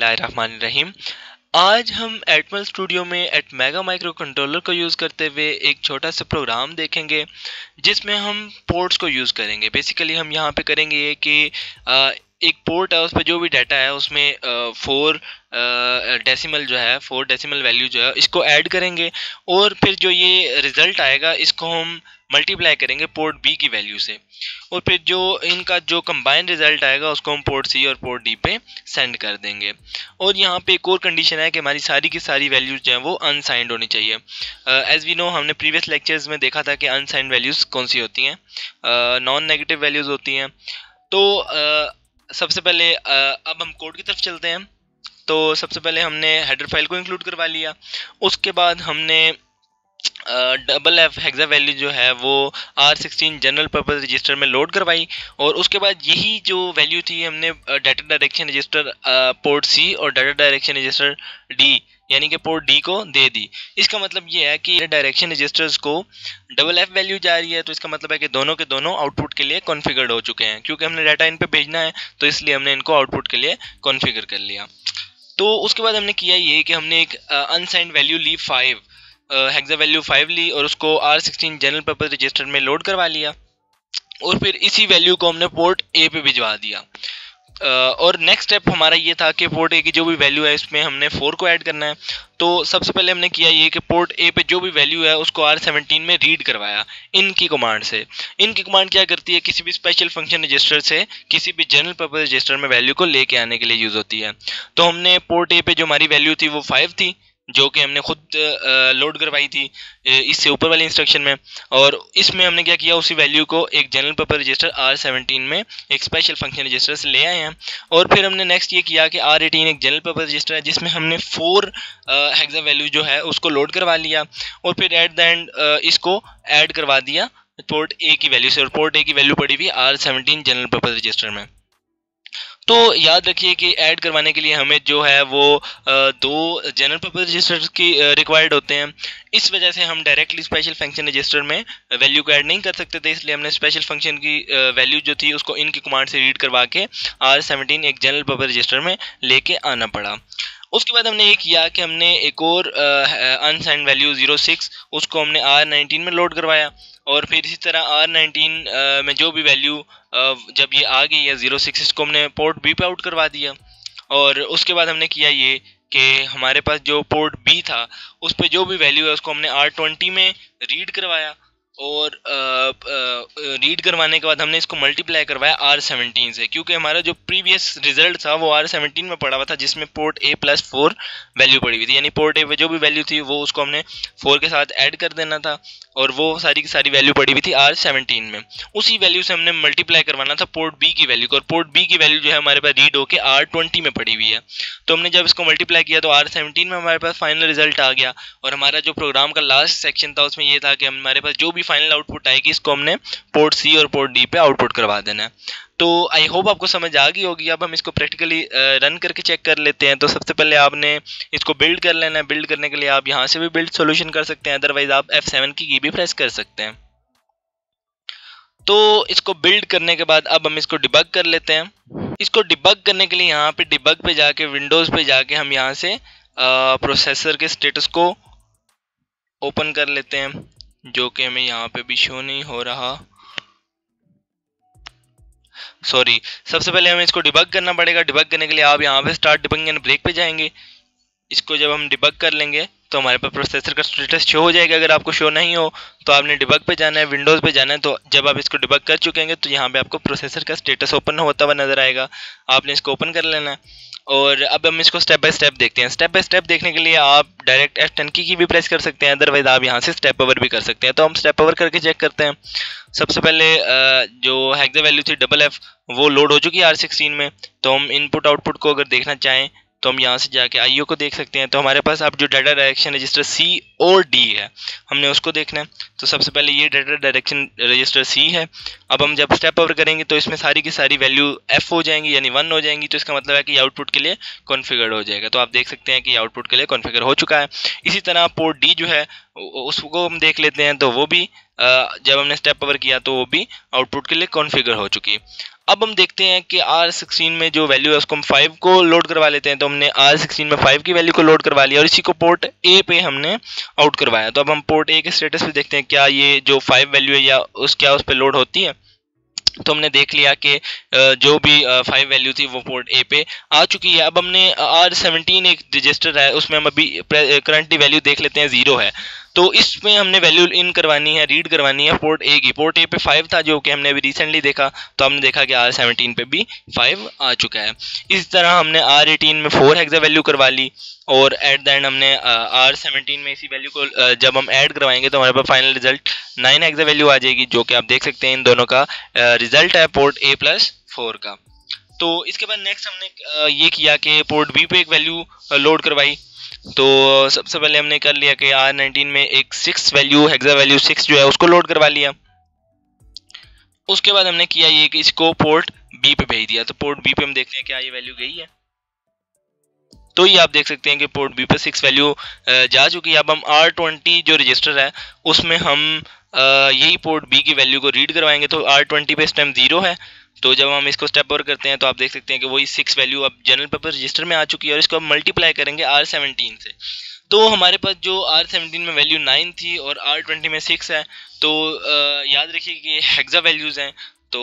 बिस्मिल्लाहिर्रहमानिर्रहीम। आज हम एटमल स्टूडियो में एटमेगा माइक्रो कंट्रोलर को यूज़ करते हुए एक छोटा सा प्रोग्राम देखेंगे जिसमें हम पोर्ट्स को यूज़ करेंगे। बेसिकली हम यहाँ पे करेंगे ये कि एक पोर्ट है, उस पर जो भी डाटा है उसमें 4 डेसिमल वैल्यू जो है इसको ऐड करेंगे और फिर जो ये रिज़ल्ट आएगा इसको हम मल्टीप्लाई करेंगे पोर्ट बी की वैल्यू से, और फिर जो इनका जो कंबाइंड रिजल्ट आएगा उसको हम पोर्ट सी और पोर्ट डी पे सेंड कर देंगे। और यहाँ पे एक और कंडीशन है कि हमारी सारी की सारी वैल्यूज जो हैं वो अनसाइंड होनी चाहिए। एज वी नो, हमने प्रीवियस लेक्चर्स में देखा था कि अनसाइंड वैल्यूज़ कौन सी होती हैं, नॉन नेगेटिव वैल्यूज़ होती हैं। तो सबसे पहले अब हम कोड की तरफ चलते हैं। तो सबसे पहले हमने हेडर फाइल को इंक्लूड करवा लिया, उसके बाद हमने डबल एफ हेक्सा वैल्यू जो है वो R16 जनरल पर्पस रजिस्टर में लोड करवाई, और उसके बाद यही जो वैल्यू थी हमने data direction register port C और डाटा डायरेक्शन रजिस्टर डी यानी कि पोर्ट डी को दे दी। इसका मतलब ये है कि डायरेक्शन रजिस्टर्स को डबल एफ वैल्यू जा रही है, तो इसका मतलब है कि दोनों के दोनों आउटपुट के लिए कॉन्फ़िगर्ड हो चुके हैं। क्योंकि हमने डाटा इन पे भेजना है तो इसलिए हमने इनको आउटपुट के लिए कॉन्फ़िगर कर लिया। तो उसके बाद हमने किया ये कि हमने एक अनसाइंड वैल्यू ली 5, हेक्सा वैल्यू 5 ली और उसको R16 जनरल पर्पस रजिस्टर में लोड करवा लिया, और फिर इसी वैल्यू को हमने पोर्ट ए पे भिजवा दिया। और नेक्स्ट स्टेप हमारा ये था कि पोर्ट ए की जो भी वैल्यू है इसमें हमने 4 को ऐड करना है। तो सबसे पहले हमने किया ये कि पोर्ट ए पे जो भी वैल्यू है उसको R17 में रीड करवाया इनकी कमांड से। इनकी कमांड क्या करती है, किसी भी स्पेशल फंक्शन रजिस्टर से किसी भी जनरल पर्पस रजिस्टर में वैल्यू को लेके आने के लिए यूज़ होती है। तो हमने पोर्ट ए पे जो हमारी वैल्यू थी वो 5 थी, जो कि हमने खुद लोड करवाई थी इससे ऊपर वाली इंस्ट्रक्शन में, और इसमें हमने क्या किया, उसी वैल्यू को एक जनरल पर्पस रजिस्टर R17 में एक स्पेशल फंक्शन रजिस्टर से ले आए हैं। और फिर हमने नेक्स्ट ये किया कि R18 एक जनरल पर्पस रजिस्टर है जिसमें हमने 4 हेक्सा वैल्यू जो है उसको लोड करवा लिया, और फिर एट द एंड इसको ऐड करवा दिया पोर्ट ए की वैल्यू से, और पोर्ट ए की वैल्यू पड़ी हुई R17 जनरल पर्पस रजिस्टर में। तो याद रखिए कि ऐड करवाने के लिए हमें जो है वो 2 जनरल पर्पस रजिस्टर्स की रिक्वायर्ड होते हैं। इस वजह से हम डायरेक्टली स्पेशल फंक्शन रजिस्टर में वैल्यू को ऐड नहीं कर सकते थे, इसलिए हमने स्पेशल फंक्शन की वैल्यू जो थी उसको इनकी कमांड से रीड करवा के R17 एक जनरल पर्पस रजिस्टर में लेके आना पड़ा। उसके बाद हमने ये किया कि हमने एक और अनसाइंड वैल्यू 06 उसको हमने R19 में लोड करवाया, और फिर इसी तरह R19 में जो भी वैल्यू जब ये आ गई है 06 इसको हमने पोर्ट बी पे आउट करवा दिया। और उसके बाद हमने किया ये कि हमारे पास जो पोर्ट बी था उस पर जो भी वैल्यू है उसको हमने R20 में रीड करवाया, और रीड करवाने के बाद हमने इसको मल्टीप्लाई करवाया R17 से, क्योंकि हमारा जो प्रीवियस रिजल्ट था वो R17 में पड़ा हुआ था जिसमें पोर्ट A + 4 वैल्यू पड़ी हुई थी। यानी पोर्ट ए पे जो भी वैल्यू थी वो उसको हमने 4 के साथ ऐड कर देना था, और वो सारी की सारी वैल्यू पड़ी हुई थी R17 में। उसी वैल्यू से हमने मल्टीप्लाई करवाना था पोर्ट बी की वैल्यू को, और पोर्ट बी की वैल्यू जो है हमारे पास रीड होके R20 में पड़ी हुई है। तो हमने जब इसको मल्टीप्लाई किया तो R17 में हमारे पास फाइनल रिजल्ट आ गया, और हमारा जो प्रोग्राम का लास्ट सेक्शन था उसमें ये था कि हमारे पास जो भी फाइनल आउटपुट आएगी इसको हमने पोर्ट सी और पोर्ट डी पे आउटपुट करवा देना है। तो आई होप आपको समझ आ गई होगी। अब हम इसको प्रैक्टिकली रन करके चेक कर लेते हैं। तो सबसे पहले आपने इसको बिल्ड कर लेना है। बिल्ड करने के लिए आप यहाँ से भी बिल्ड सॉल्यूशन कर सकते हैं, अदरवाइज आप F7 की भी प्रेस कर सकते हैं। तो इसको बिल्ड करने के बाद अब हम इसको डिबग कर लेते हैं। इसको डिबग करने के लिए यहाँ पे डिबग पे जाके विंडोज़ पे जाके हम यहाँ से प्रोसेसर के स्टेटस को ओपन कर लेते हैं, जो कि हमें यहाँ पे भी शो नहीं हो रहा। सॉरी, सबसे पहले हमें इसको डिबग करना पड़ेगा। डिबग करने के लिए आप यहाँ पे स्टार्ट डिबगिंग एंड ब्रेक पे जाएंगे। इसको जब हम डिबग कर लेंगे तो हमारे पास प्रोसेसर का स्टेटस शो हो जाएगा। अगर आपको शो नहीं हो तो आपने डिबग पे जाना है, विंडोज़ पे जाना है। तो जब आप इसको डिबग कर चुके हैं तो यहाँ पे आपको प्रोसेसर का स्टेटस ओपन होता हुआ नजर आएगा। आपने इसको ओपन कर लेना है, और अब हम इसको स्टेप बाय स्टेप देखते हैं। स्टेप बाय स्टेप देखने के लिए आप डायरेक्ट F10 की भी प्रेस कर सकते हैं, अदरवाइज आप यहाँ से स्टेप ओवर भी कर सकते हैं। तो हम स्टेप ओवर करके चेक करते हैं। सबसे पहले जो हेक्सा वैल्यू थी डबल एफ वो लोड हो चुकी है R16 में। तो हम इनपुट आउटपुट को अगर देखना चाहें तो हम यहाँ से जाके IO को देख सकते हैं। तो हमारे पास अब जो डाटा डायरेक्शन रजिस्टर C और D है हमने उसको देखना है। तो सबसे पहले ये डाटा डायरेक्शन रजिस्टर C है। अब हम जब स्टेप ओवर करेंगे तो इसमें सारी की सारी वैल्यू F हो जाएंगी, यानी 1 हो जाएंगी। तो इसका मतलब है कि आउटपुट के लिए कॉन्फ़िगर्ड हो जाएगा। तो आप देख सकते हैं कि आउटपुट के लिए कॉन्फ़िगर हो चुका है। इसी तरह पोर्ट D जो है उसको हम देख लेते हैं, तो वो भी जब हमने स्टेप ओवर किया तो वो भी आउटपुट के लिए कॉन्फ़िगर हो चुकी। अब हम देखते हैं कि R16 में जो वैल्यू है उसको हम 5 को लोड करवा लेते हैं। तो हमने R16 में 5 की वैल्यू को लोड करवा लिया और इसी को पोर्ट ए पे हमने आउट करवाया। तो अब हम पोर्ट ए के स्टेटस पे देखते हैं क्या ये जो 5 वैल्यू है या उस पे लोड होती है। तो हमने देख लिया कि जो भी 5 वैल्यू थी वो पोर्ट ए पे आ चुकी है। अब हमने R17 एक रजिस्टर है, उसमें हम अभी करंटली वैल्यू देख लेते हैं 0 है। तो इसमें हमने वैल्यू इन करवानी है, रीड करवानी है पोर्ट ए की। पोर्ट ए पे 5 था जो कि हमने अभी रिसेंटली देखा, तो हमने देखा कि R17 पे भी 5 आ चुका है। इस तरह हमने R18 में 4 हेक्सा वैल्यू करवा ली और एट द एंड हमने R17 में इसी वैल्यू को जब हम ऐड करवाएंगे तो हमारे पास फाइनल रिजल्ट 9 हेक्सा वैल्यू आ जाएगी, जो कि आप देख सकते हैं इन दोनों का रिजल्ट है पोर्ट ए प्लस 4 का। तो इसके बाद नेक्स्ट हमने ये किया कि पोर्ट बी पे एक वैल्यू लोड करवाई। तो सबसे पहले हमने कर लिया कि R19 में एक 6 वैल्यू हेक्सा वैल्यू 6 जो है उसको लोड करवा लिया। उसके बाद हमने किया ये कि इसको पोर्ट बी पे भेज दिया। तो पोर्ट बी पे हम देखते हैं क्या ये वैल्यू गई है। तो ये आप देख सकते हैं कि पोर्ट बी पे 6 वैल्यू जा चुकी है। अब हम R20 जो रजिस्टर है उसमें हम यही पोर्ट बी की वैल्यू को रीड करवाएंगे। तो R20 पे इस टाइम 0 है। तो जब हम इसको स्टेप ओवर करते हैं तो आप देख सकते हैं कि वही 6 वैल्यू अब जनरल पर्पस रजिस्टर में आ चुकी है और इसको हम मल्टीप्लाई करेंगे R17 से। तो हमारे पास जो R17 में वैल्यू 9 थी और R20 में 6 है। तो याद रखिए कि हेक्सा वैल्यूज़ हैं। तो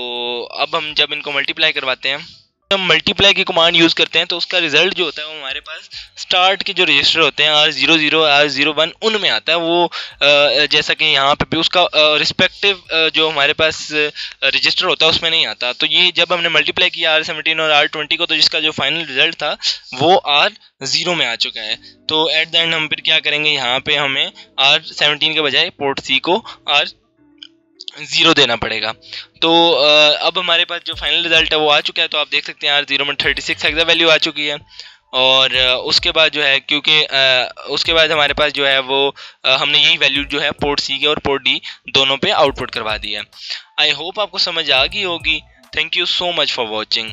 अब हम जब इनको मल्टीप्लाई करवाते हैं, हम मल्टीप्लाई की कमांड यूज़ करते हैं तो उसका रिजल्ट जो होता है वो हमारे पास स्टार्ट के जो रजिस्टर होते हैं R00 R01 उनमें आता है। वो जैसा कि यहाँ पे भी उसका रिस्पेक्टिव जो हमारे पास रजिस्टर होता है उसमें नहीं आता। तो ये जब हमने मल्टीप्लाई किया R17 और R20 को, तो जिसका जो फाइनल रिजल्ट था वो R0 में आ चुका है। तो एट द एंड हम फिर क्या करेंगे, यहाँ पे हमें R17 के बजाय पोर्ट सी को R0 देना पड़ेगा। तो अब हमारे पास जो फाइनल रिजल्ट है वो आ चुका है। तो आप देख सकते हैं R0 में 36 हेक्सा वैल्यू आ चुकी है। और उसके बाद जो है, क्योंकि उसके बाद हमारे पास जो है वो हमने यही वैल्यू जो है पोर्ट सी के और पोर्ट डी दोनों पे आउटपुट करवा दी है। आई होप आपको समझ आ गई होगी। Thank you so much for watching.